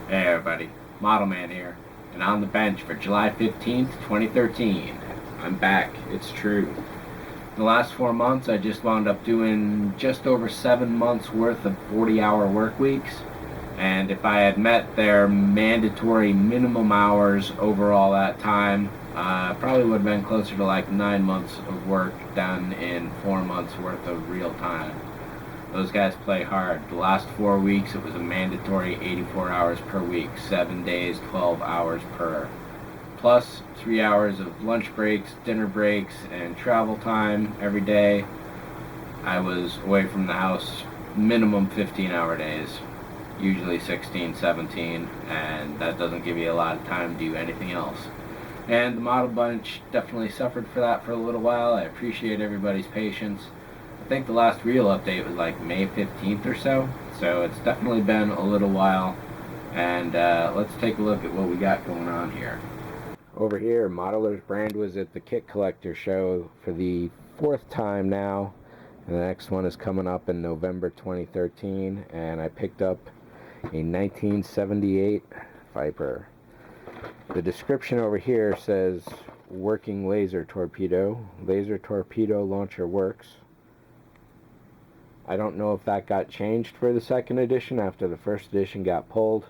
Hey everybody, ModelMan here, and on the bench for July 15th, 2013. I'm back, it's true. The last 4 months I just wound up doing just over 7 months worth of 40-hour work weeks, and if I had met their mandatory minimum hours over all that time, probably would have been closer to like 9 months of work done in 4 months worth of real time. Those guys play hard. The last 4 weeks, it was a mandatory 84 hours per week, 7 days, 12 hours per. Plus 3 hours of lunch breaks, dinner breaks, and travel time every day. I was away from the house minimum 15-hour days, usually 16, 17, and that doesn't give you a lot of time to do anything else. And the model bunch definitely suffered for that for a little while. I appreciate everybody's patience. I think the last real update was like May 15th or so it's definitely been a little while, and let's take a look at what we got going on here. Over here, Modeler's Brand was at the Kit Collector show for the 4th time now, and the next one is coming up in November 2013, and I picked up a 1978 Viper. The description over here says, working laser torpedo launcher works. I don't know if that got changed for the 2nd edition after the 1st edition got pulled.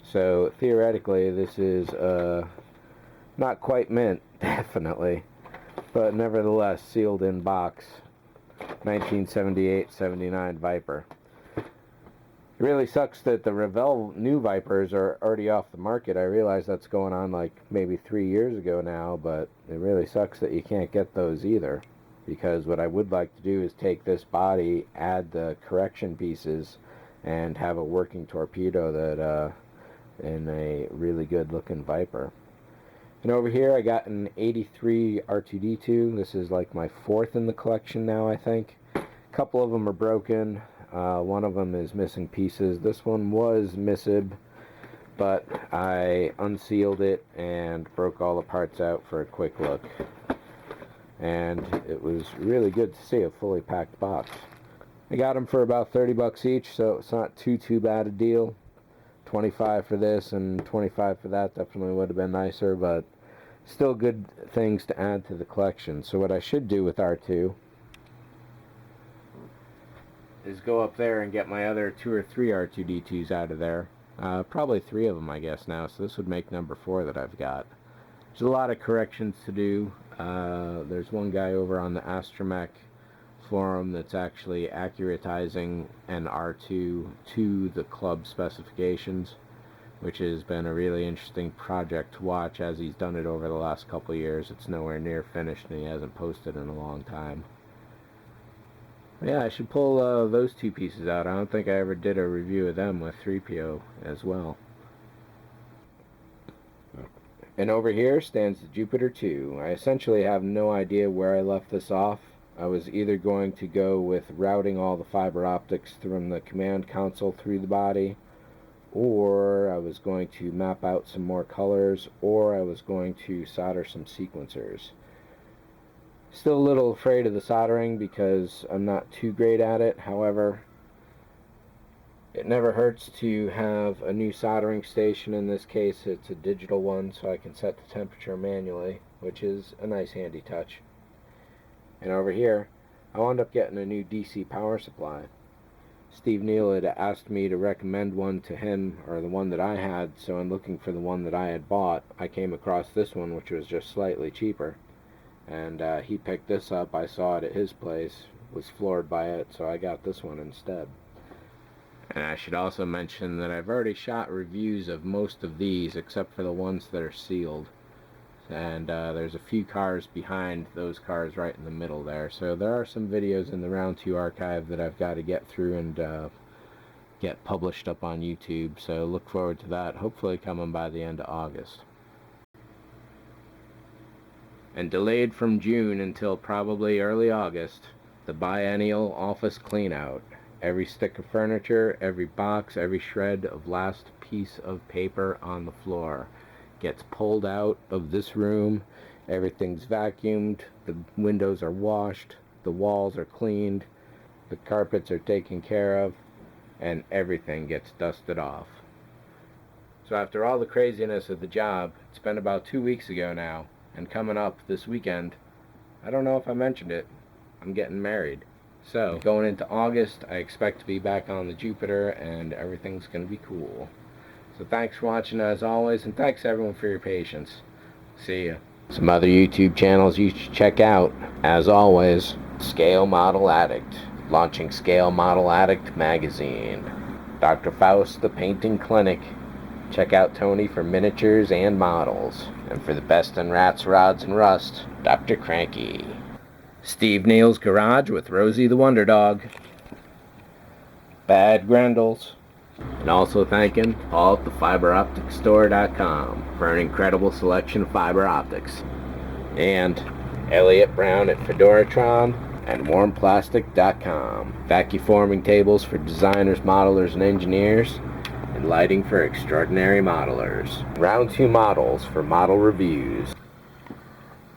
So theoretically this is not quite mint, definitely, but nevertheless sealed in box 1978-79 Viper. It really sucks that the Revell new Vipers are already off the market. I realize that's going on like maybe 3 years ago now, but it really sucks that you can't get those either. Because what I would like to do is take this body, add the correction pieces, and have a working torpedo that in a really good looking Viper. And over here I got an 83 R2D2. This is like my 4th in the collection now, I think. A couple of them are broken. One of them is missing pieces. This one was MISIB, but I unsealed it and broke all the parts out for a quick look. And it was really good to see a fully packed box. I got them for about 30 bucks each, so it's not too bad a deal. 25 for this and 25 for that definitely would have been nicer, but still good things to add to the collection. So what I should do with R2 is go up there and get my other 2 or 3 R2D2s out of there. Probably 3 of them, I guess, now, so this would make number 4 that I've got. There's a lot of corrections to do. There's one guy over on the Astromech forum that's actually accuratizing an R2 to the club specifications, which has been a really interesting project to watch as he's done it over the last couple of years. It's nowhere near finished and he hasn't posted in a long time. But yeah, I should pull those 2 pieces out. I don't think I ever did a review of them with 3PO as well. And over here stands the Jupiter 2. I essentially have no idea where I left this off. I was either going to go with routing all the fiber optics from the command console through the body, or I was going to map out some more colors, or I was going to solder some sequencers. Still a little afraid of the soldering because I'm not too great at it. However, it never hurts to have a new soldering station. In this case, it's a digital one, so I can set the temperature manually, which is a nice handy touch. And over here, I wound up getting a new DC power supply. Steve Neal had asked me to recommend one to him, or the one that I had, so in looking for the one that I had bought, I came across this one, which was just slightly cheaper. And he picked this up. I saw it at his place, was floored by it, so I got this one instead. And I should also mention that I've already shot reviews of most of these except for the ones that are sealed. And there's a few cars behind those cars right in the middle there. So there are some videos in the Round 2 archive that I've got to get through and get published up on YouTube. So look forward to that, hopefully coming by the end of August. And delayed from June until probably early August, the biennial office cleanout. Every stick of furniture, every box, every shred of last piece of paper on the floor gets pulled out of this room. Everything's vacuumed, the windows are washed, the walls are cleaned, the carpets are taken care of, and everything gets dusted off. So after all the craziness of the job, it's been about 2 weeks ago now, and coming up this weekend, I don't know if I mentioned it, I'm getting married. So going into August, I expect to be back on the Jupiter, and everything's going to be cool. So thanks for watching as always, and thanks everyone for your patience. See ya. Some other YouTube channels you should check out, as always, Scale Model Addict, launching ScaleModelAddictMagazine. Dr. Faust, the Painting Clinic. Check out Tony for miniatures and models. And for the best in rats, rods, and rust, Dr. Cranky. Steve Neal's Garage with Rosie the Wonder Dog. Bad Grendels. And also thanking Paul at the FiberOpticStore.com for an incredible selection of fiber optics. And Elliot Brown at Fedoratron and WarmPlastic.com. Vacuum-forming tables for designers, modelers, and engineers. And lighting for extraordinary modelers. Round 2 models for model reviews.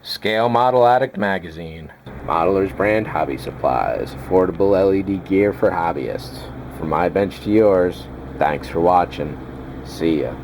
Scale Model Addict Magazine. Modelers Brand Hobby Supplies. Affordable LED gear for hobbyists. From my bench to yours, thanks for watching. See ya.